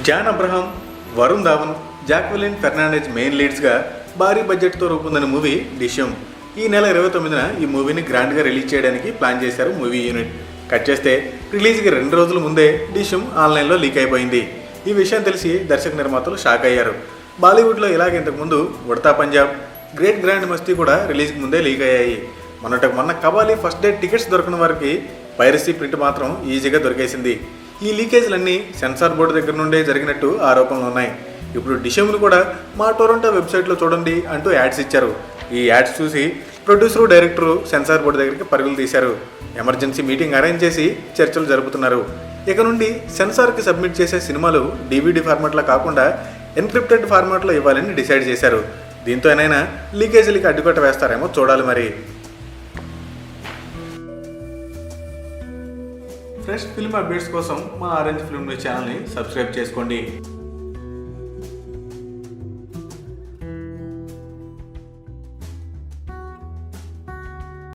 John Abraham, Varun Dhawan, Jacqueline Fernandez main లీడ్స్గా భారీ బడ్జెట్తో రూపొందిన మూవీ డిష్యూమ్. ఈ నెల 29న ఈ మూవీని గ్రాండ్గా రిలీజ్ చేయడానికి ప్లాన్ చేశారు మూవీ యూనిట్. కట్ చేస్తే రిలీజ్కి 2 రోజుల ముందే డిష్యూమ్ ఆన్లైన్లో లీక్ అయిపోయింది. ఈ విషయం తెలిసి దర్శక నిర్మాతలు షాక్ అయ్యారు. బాలీవుడ్లో ఇలాగ ఇంతకుముందు ఉడతా పంజాబ్, గ్రేట్ గ్రాండ్ మస్తీ కూడా రిలీజ్కి ముందే లీక్ అయ్యాయి. మొన్న కబాలీ ఫస్ట్ డే టికెట్స్ దొరకని వారికి పైరసీ ప్రింట్ మాత్రం ఈజీగా దొరికేసింది. ఈ లీకేజ్లన్నీ సెన్సార్ బోర్డు దగ్గర నుండే జరిగినట్టు ఆరోపణలు ఉన్నాయి. ఇప్పుడు డిష్యూమ్ను కూడా మా టొరంటో వెబ్సైట్లో చూడండి అంటూ యాడ్స్ ఇచ్చారు. ఈ యాడ్స్ చూసి ప్రొడ్యూసరు, డైరెక్టరు సెన్సార్ బోర్డు దగ్గరికి పరుగులు తీశారు. ఎమర్జెన్సీ మీటింగ్ అరేంజ్ చేసి చర్చలు జరుపుతున్నారు. ఇక నుండి సెన్సార్కి సబ్మిట్ చేసే సినిమాలు DVD ఫార్మాట్లో కాకుండా ఎన్క్రిప్టెడ్ ఫార్మాట్లో ఇవ్వాలని డిసైడ్ చేశారు. దీంతో ఏనైనా లీకేజీలకి అడ్డుకట్ట వేస్తారేమో చూడాలి మరి. ఫ్రెష్ ఫిల్మ్ అప్డేట్స్ కోసం మా ఆరెంజ్ ఫిల్మ్ న్యూస్ ఛానల్ని సబ్స్క్రైబ్ చేసుకోండి.